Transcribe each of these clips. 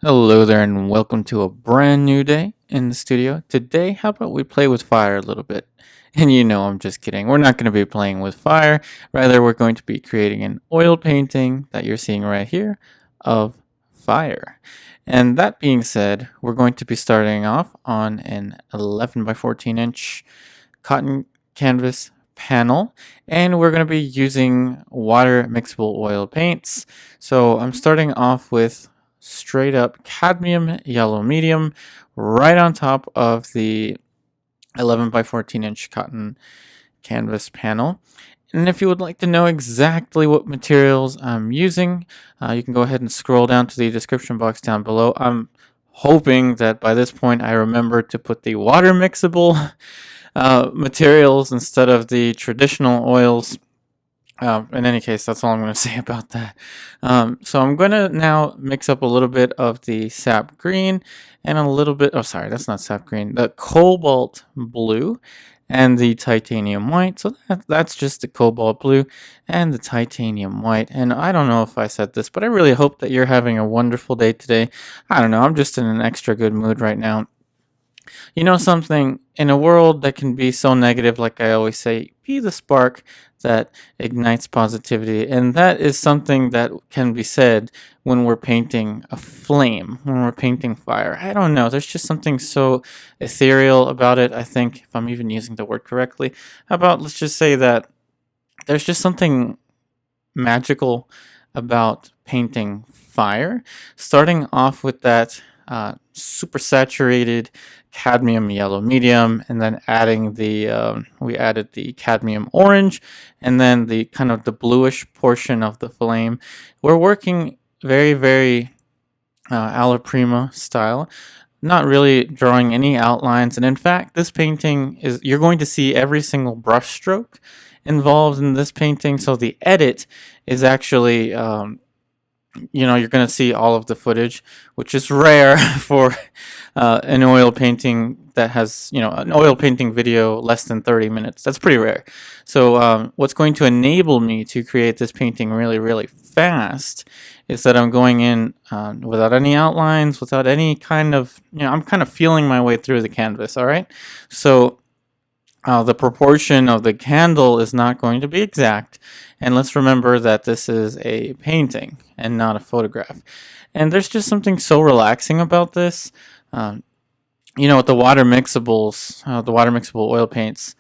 Hello there and welcome to a brand new day in the studio. Today, how about we play with fire a little bit? And I'm just kidding. We're not going to be playing with fire. Rather, we're going to be creating an oil painting that you're seeing right here of fire. And that being said, we're going to be starting off on an 11 by 14 inch cotton canvas panel, and we're going to be using water mixable oil paints. So I'm starting off with straight up cadmium yellow medium right on top of the 11 by 14 inch cotton canvas panel. And if you would like to know exactly what materials I'm using, you can go ahead and scroll down to the description box down below. I'm hoping that by this point I remember to put the water mixable materials instead of the traditional oils. In any case, that's all I'm going to say about that. So I'm going to now mix up a little bit of the sap green and a little bit, oh sorry, that's not sap green, the cobalt blue and the titanium white. So that's just the cobalt blue and the titanium white. And I don't know if I said this, but I really hope that you're having a wonderful day today. I don't know, I'm just in an extra good mood right now. You know something, in a world that can be so negative, like I always say, be the spark that ignites positivity. And that is something that can be said when we're painting a flame, when we're painting fire. I don't know, there's just something so ethereal about it, I think, if I'm even using the word correctly. How about, let's just say that there's just something magical about painting fire. Starting off with that super saturated cadmium yellow medium, and then adding the we added the cadmium orange, and then the kind of the bluish portion of the flame. We're working very alla prima style, not really drawing any outlines. And in fact, this painting is, you're going to see every single brush stroke involved in this painting. So the edit is actually you're going to see all of the footage, which is rare for an oil painting that has, an oil painting video less than 30 minutes. That's pretty rare. So what's going to enable me to create this painting really fast is that I'm going in without any outlines, without any kind of, I'm kind of feeling my way through the canvas, all right? So the proportion of the candle is not going to be exact. And let's remember that this is a painting and not a photograph. And there's just something so relaxing about this. With the water mixables, the water mixable oil paints,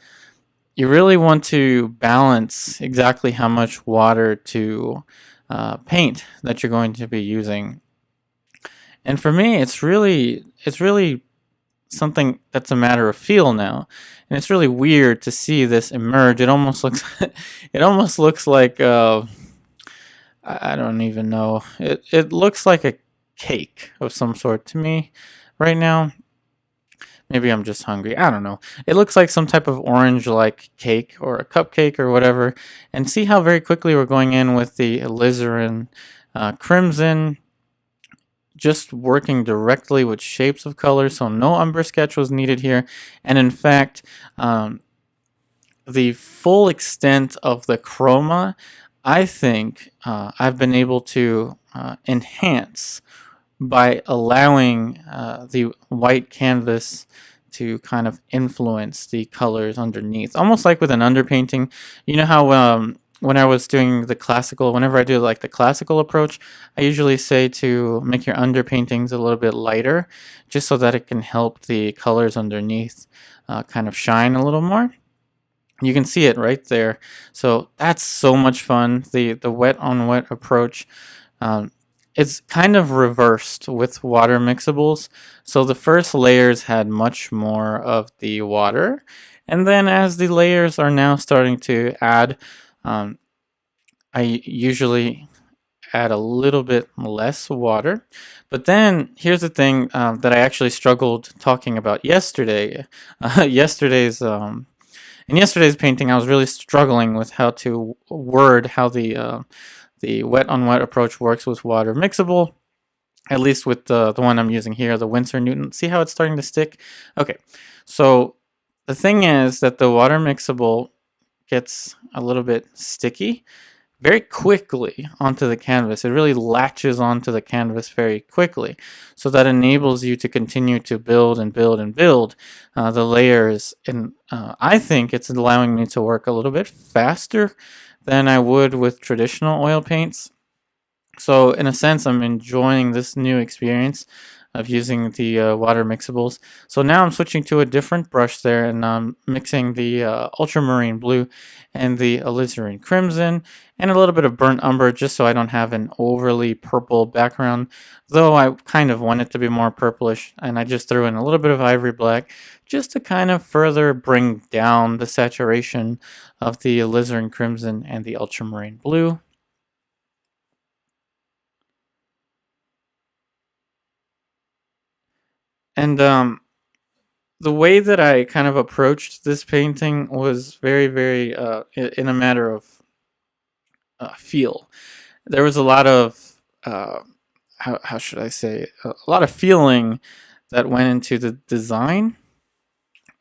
you really want to balance exactly how much water to paint that you're going to be using. And for me, it's really something that's a matter of feel now, and it's really weird to see this emerge. It almost looks it almost looks like I don't even know. It looks like a cake of some sort to me right now. Maybe I'm just hungry. I don't know. It looks like some type of orange like cake or a cupcake or whatever. And see how very quickly we're going in with the alizarin crimson, just working directly with shapes of color, so no umber sketch was needed here. And in fact, the full extent of the chroma, I think I've been able to enhance by allowing the white canvas to kind of influence the colors underneath, almost like with an underpainting. You know how when I was doing the classical, whenever I do like the classical approach, I usually say to make your underpaintings a little bit lighter, just so that it can help the colors underneath kind of shine a little more. You can see it right there. So that's so much fun. The wet on wet approach. It's kind of reversed with water mixables. So the first layers had much more of the water, and then as the layers are now starting to add, I usually add a little bit less water. But then here's the thing that I actually struggled talking about yesterday. In yesterday's painting, I was really struggling with how to word how the wet on wet approach works with water mixable. At least with the one I'm using here, the Winsor Newton. See how it's starting to stick? Okay, so the thing is that the water mixable gets a little bit sticky, very quickly onto the canvas. It really latches onto the canvas very quickly. So that enables you to continue to build and build and build the layers. And I think it's allowing me to work a little bit faster than I would with traditional oil paints. So in a sense, I'm enjoying this new experience of using the water mixables. So now I'm switching to a different brush there, and I'm mixing the Ultramarine blue and the Alizarin crimson and a little bit of burnt umber, just so I don't have an overly purple background, though I kind of want it to be more purplish. And I just threw in a little bit of ivory black just to kind of further bring down the saturation of the Alizarin crimson and the Ultramarine blue. And the way that I kind of approached this painting was very, very in a matter of feel. There was a lot of how should I say a lot of feeling that went into the design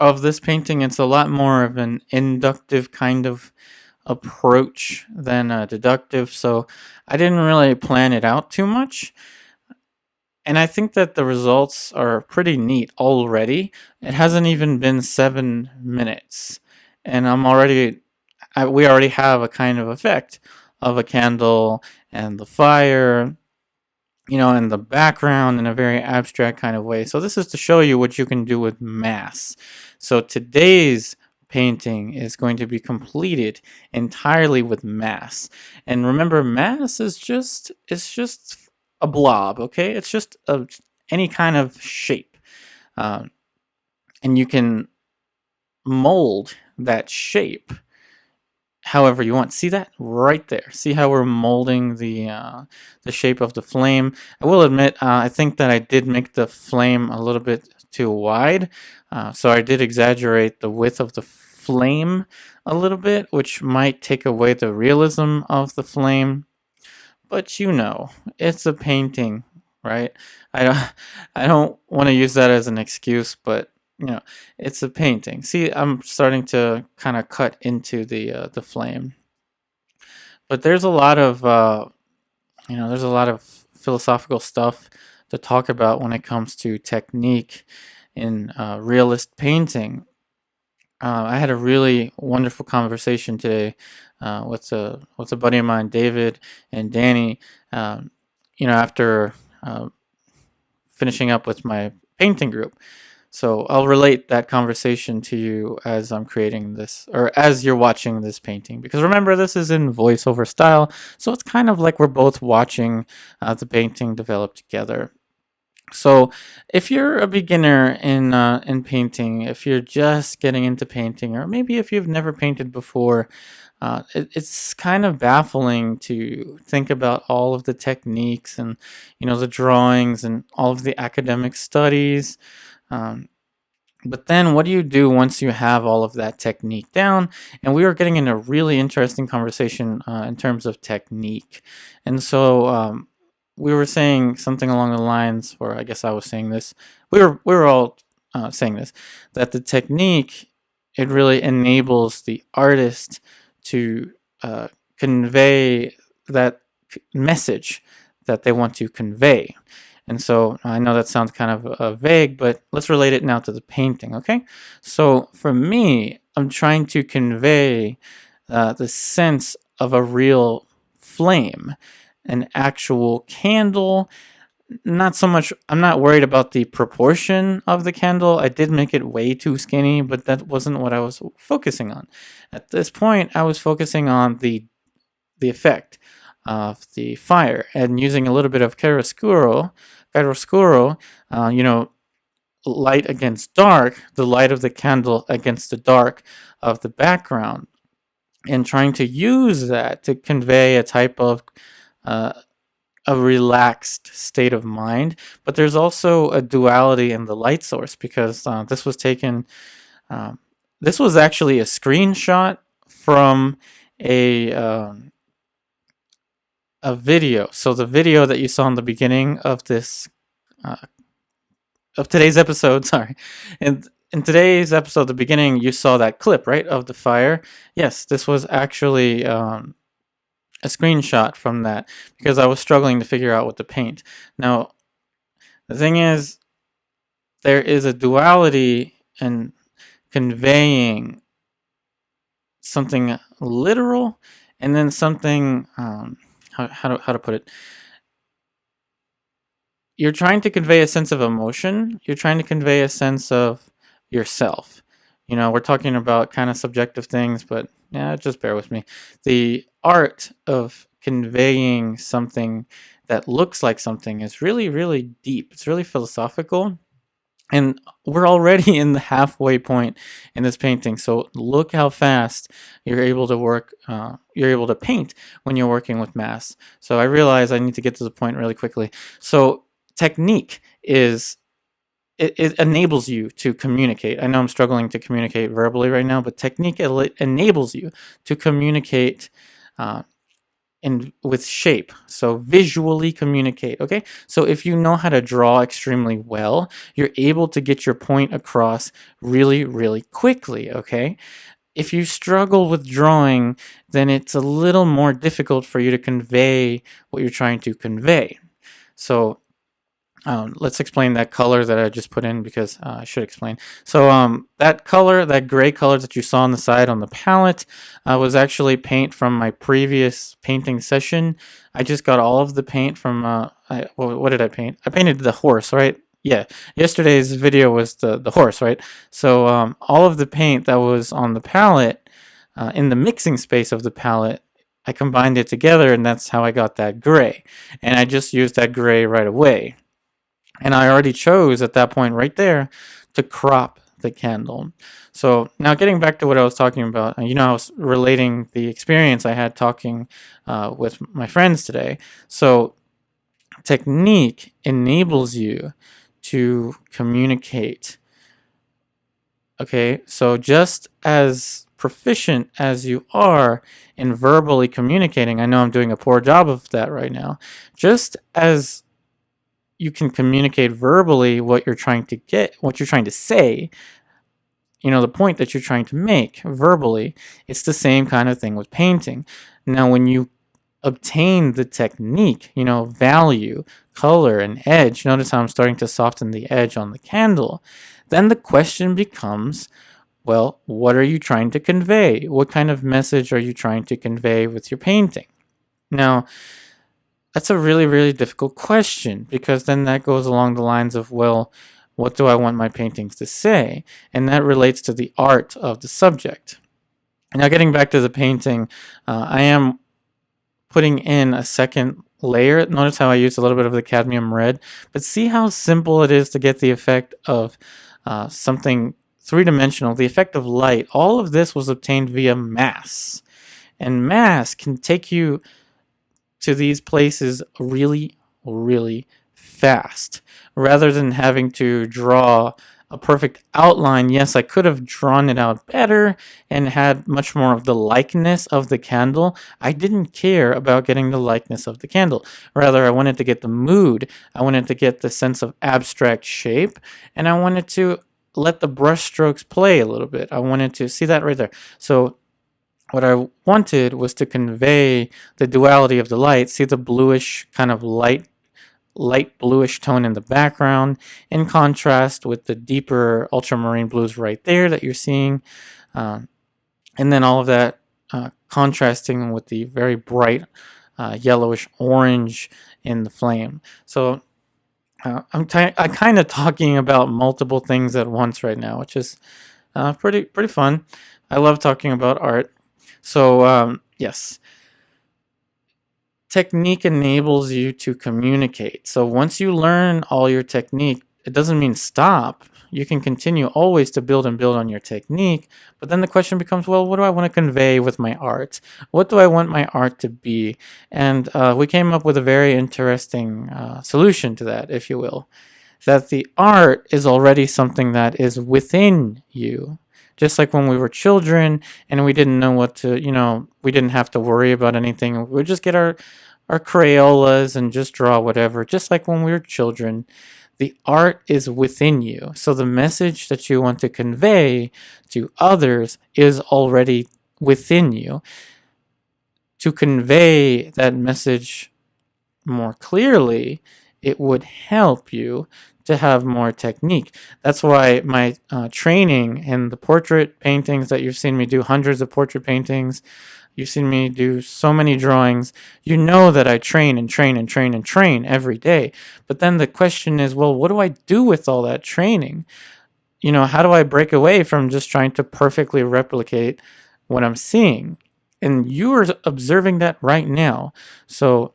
of this painting. It's a lot more of an inductive kind of approach than a deductive, so I didn't really plan it out too much. And I think that the results are pretty neat already. It hasn't even been 7 minutes, and we already have a kind of effect of a candle and the fire, in the background in a very abstract kind of way. So this is to show you what you can do with mass. So today's painting is going to be completed entirely with mass. And remember, mass is it's just a blob, okay? It's just any kind of shape. And you can mold that shape however you want. See that right there? See how we're molding the shape of the flame? I will admit, I think that I did make the flame a little bit too wide, so I did exaggerate the width of the flame a little bit, which might take away the realism of the flame. But it's a painting, right? I don't, I don't want to use that as an excuse, but it's a painting. See, I'm starting to kind of cut into the flame, but there's a lot of there's a lot of philosophical stuff to talk about when it comes to technique in realist painting. I had a really wonderful conversation today with a buddy of mine, David and Danny. After finishing up with my painting group. So I'll relate that conversation to you as I'm creating this, or as you're watching this painting. Because remember, this is in voiceover style, so it's kind of like we're both watching the painting develop together. So, if you're a beginner in painting, if you're just getting into painting, or maybe if you've never painted before, it's kind of baffling to think about all of the techniques and the drawings and all of the academic studies. But then, what do you do once you have all of that technique down? And we were getting in a really interesting conversation in terms of technique, and so. We were saying something along the lines, or I guess I was saying this. We were all saying this, that the technique, it really enables the artist to convey that message that they want to convey. And so I know that sounds kind of vague, but let's relate it now to the painting, okay? So for me, I'm trying to convey the sense of a real flame, an actual candle. Not so much, I'm not worried about the proportion of the candle. I did make it way too skinny, but that wasn't what I was focusing on. At this point, I was focusing on the effect of the fire and using a little bit of chiaroscuro, light against dark, the light of the candle against the dark of the background, and trying to use that to convey a type of a relaxed state of mind. But there's also a duality in the light source, because this was taken. This was actually a screenshot from a video. So the video that you saw in the beginning of this of today's episode, sorry, and in today's episode, the beginning, you saw that clip, right, of the fire. Yes, this was actually a screenshot from that because I was struggling to figure out what to paint. Now, the thing is, there is a duality in conveying something literal and then something, how to put it? You're trying to convey a sense of emotion. You're trying to convey a sense of yourself. You know, we're talking about kind of subjective things, but yeah, just bear with me. The art of conveying something that looks like something is really, really deep. It's really philosophical. And we're already in the halfway point in this painting. So look how fast you're able to work, you're able to paint when you're working with mass. So I realize I need to get to the point really quickly. So technique is, it enables you to communicate. I know I'm struggling to communicate verbally right now, but technique enables you to communicate with shape. So visually communicate. Okay, so if you know how to draw extremely well, you're able to get your point across really, really quickly. Okay, if you struggle with drawing, then it's a little more difficult for you to convey what you're trying to convey. So let's explain that color that I just put in, because I should explain. So that color, that gray color that you saw on the side on the palette, was actually paint from my previous painting session. I just got all of the paint from, what did I paint? I painted the horse, right? Yeah, yesterday's video was the horse, right? So all of the paint that was on the palette, in the mixing space of the palette, I combined it together, and that's how I got that gray. And I just used that gray right away. And I already chose at that point right there to crop the candle. So now getting back to what I was talking about, you know, I was relating the experience I had talking with my friends today. So technique enables you to communicate. Okay, so just as proficient as you are in verbally communicating, I know I'm doing a poor job of that right now, just as you can communicate verbally what you're trying to get, what you're trying to say, you know, the point that you're trying to make verbally. It's the same kind of thing with painting. Now, when you obtain the technique, you know, value, color, and edge, notice how I'm starting to soften the edge on the candle, then the question becomes, well, what are you trying to convey? What kind of message are you trying to convey with your painting? Now, that's a really, really difficult question, because then that goes along the lines of, well, what do I want my paintings to say? And that relates to the art of the subject. Now, getting back to the painting, I am putting in a second layer. Notice how I used a little bit of the cadmium red, but see how simple it is to get the effect of something three-dimensional, the effect of light. All of this was obtained via mass, and mass can take you to these places really, really fast. Rather than having to draw a perfect outline, yes, I could have drawn it out better and had much more of the likeness of the candle. I didn't care about getting the likeness of the candle. Rather, I wanted to get the mood. I wanted to get the sense of abstract shape, and I wanted to let the brush strokes play a little bit. I wanted to see that right there. So what I wanted was to convey the duality of the light. See the bluish kind of light bluish tone in the background, in contrast with the deeper ultramarine blues right there that you're seeing, and then all of that contrasting with the very bright yellowish orange in the flame. So I'm kind of talking about multiple things at once right now, which is pretty fun. I love talking about art. So yes, technique enables you to communicate. So once you learn all your technique, it doesn't mean stop. You can continue always to build and build on your technique, but then the question becomes, well, what do I want to convey with my art? What do I want my art to be? And we came up with a very interesting solution to that, if you will, that the art is already something that is within you. Just like when we were children and we didn't know what to, you know, we didn't have to worry about anything. We would just get our Crayolas and just draw whatever. Just like when we were children, the art is within you. So the message that you want to convey to others is already within you. to convey that message more clearly, it would help you to have more technique. That's why my training in the portrait paintings that you've seen me do, hundreds of portrait paintings, you've seen me do so many drawings, you know that I train and train and train and train every day. But then the question is, well, what do I do with all that training? You know, how do I break away from just trying to perfectly replicate what I'm seeing? And you are observing that right now. So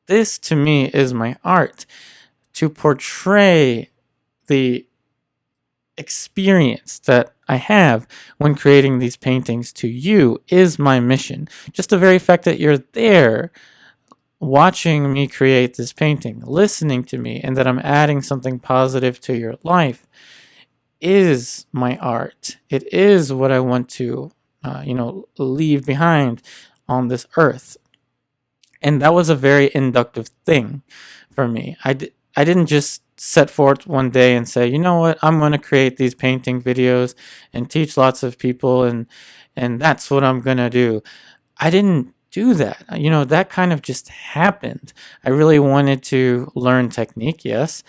this to me is my art, to portray the experience that I have when creating these paintings to you is my mission. Just the very fact that you're there watching me create this painting, listening to me, and that I'm adding something positive to your life is my art. It is what I want to, leave behind on this earth. And that was a very inductive thing for me. I didn't just set forth one day and say, you know what, I'm going to create these painting videos and teach lots of people, and that's what I'm going to do. I didn't do that. You know, that kind of just happened. I really wanted to learn technique, yes.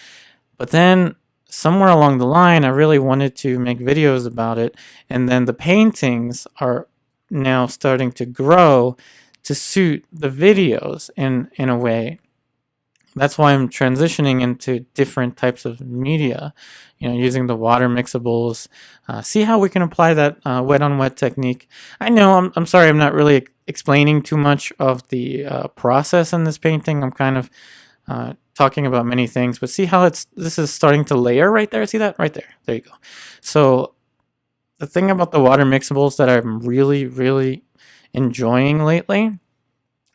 But then somewhere along the line, I really wanted to make videos about it. And then the paintings are now starting to grow to suit the videos in a way. That's why I'm transitioning into different types of media, you know, using the water mixables. See how we can apply that wet on wet technique. I know I'm sorry, I'm not really explaining too much of the process in this painting. I'm kind of talking about many things, but see how this is starting to layer right there? See that? Right there. There you go. So the thing about the water mixables that I'm really, really enjoying lately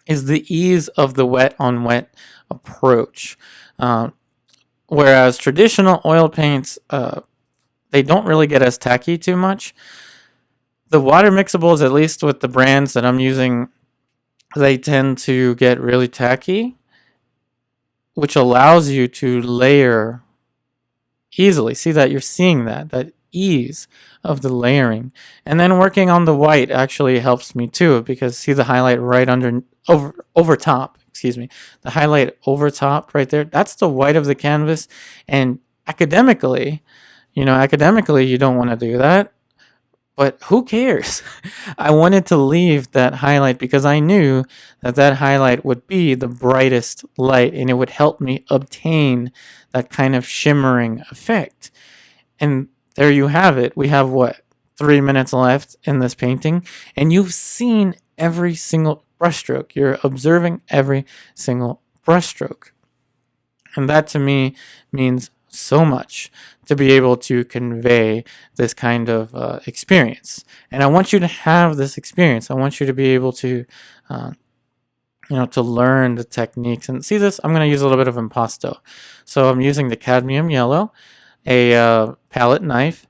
is the ease of the wet on wet approach. Whereas traditional oil paints, they don't really get as tacky too much. The water mixables, at least with the brands that I'm using, they tend to get really tacky, which allows you to layer easily. See that? You're seeing that ease of the layering. And then working on the white actually helps me too, because see the highlight right over top, excuse me, the highlight over top right there, that's the white of the canvas. And academically, you don't want to do that, but who cares? I wanted to leave that highlight because I knew that highlight would be the brightest light and it would help me obtain that kind of shimmering effect. And there you have it. We have 3 minutes left in this painting, and you've seen every single brushstroke. You're observing every single brushstroke. And that to me means so much, to be able to convey this kind of experience. And I want you to have this experience. I want you to be able to, to learn the techniques. And see this? I'm going to use a little bit of Impasto. So I'm using the Cadmium yellow, a palette knife,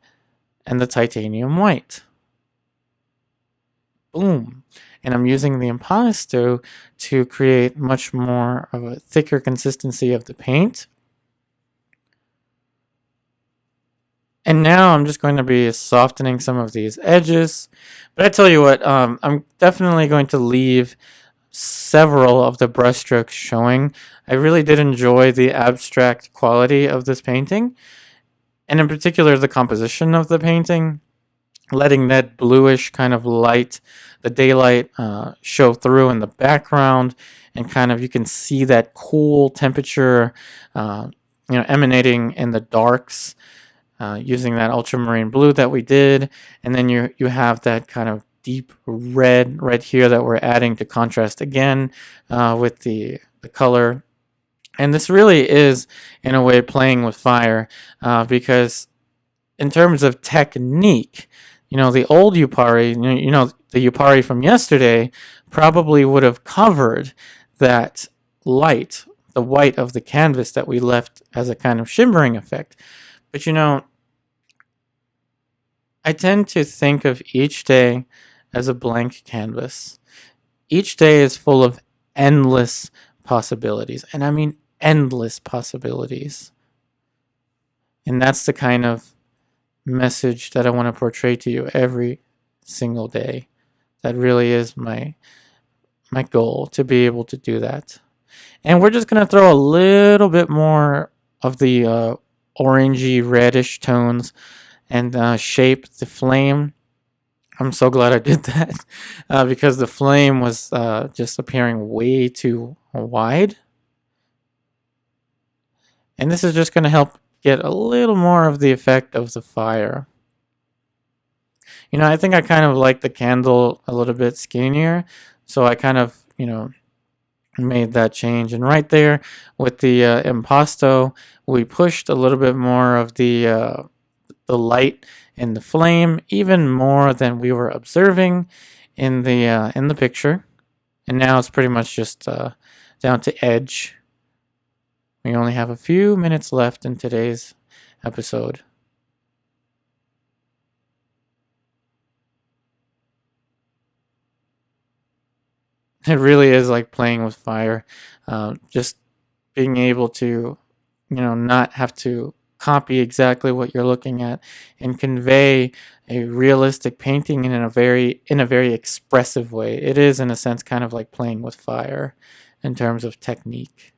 and the titanium white. Boom. And I'm using the Impasto to create much more of a thicker consistency of the paint. And now I'm just going to be softening some of these edges. But I tell you what, I'm definitely going to leave several of the brushstrokes showing. I really did enjoy the abstract quality of this painting, and in particular the composition of the painting, letting that bluish kind of light, the daylight, show through in the background, and kind of you can see that cool temperature emanating in the darks, using that ultramarine blue that we did. And then you have that kind of deep red right here that we're adding to contrast again with the color. And this really is, in a way, playing with fire, because in terms of technique, the old Yupari, the Yupari from yesterday probably would have covered that light, the white of the canvas that we left as a kind of shimmering effect. But I tend to think of each day as a blank canvas. Each day is full of endless possibilities, and I mean endless possibilities. And that's the kind of message that I want to portray to you every single day. That really is my my goal to be able to do that. And we're just going to throw a little bit more of the orangey reddish tones and shape the flame. I'm so glad I did that because the flame was just appearing way too wide. And this is just going to help get a little more of the effect of the fire. You know, I think I kind of like the candle a little bit skinnier, so I kind of, you know, made that change. And right there with the Impasto, we pushed a little bit more of the light in the flame, even more than we were observing in the picture. And now it's pretty much just down to edge. We only have a few minutes left in today's episode. It really is like playing with fire. Just being able to, you know, not have to copy exactly what you're looking at and convey a realistic painting in a very expressive way. It is, in a sense, kind of like playing with fire in terms of technique.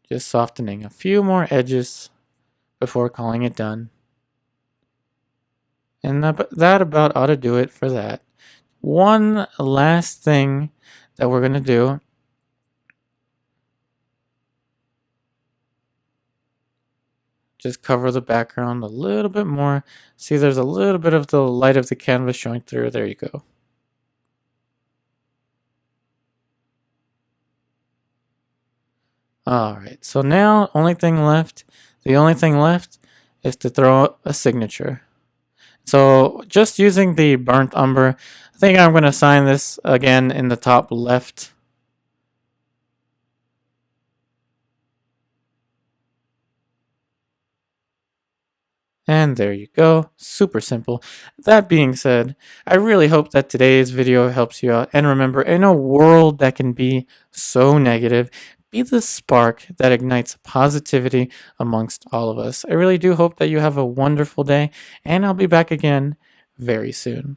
Just softening a few more edges before calling it done. And that about ought to do it for that. One last thing that we're going to do. Just cover the background a little bit more. See, there's a little bit of the light of the canvas showing through. There you go. Alright, so now the only thing left is to throw a signature. So just using the burnt umber, I think I'm going to sign this again in the top left. And there you go. Super simple. That being said, I really hope that today's video helps you out. And remember, in a world that can be so negative, be the spark that ignites positivity amongst all of us. I really do hope that you have a wonderful day, and I'll be back again very soon.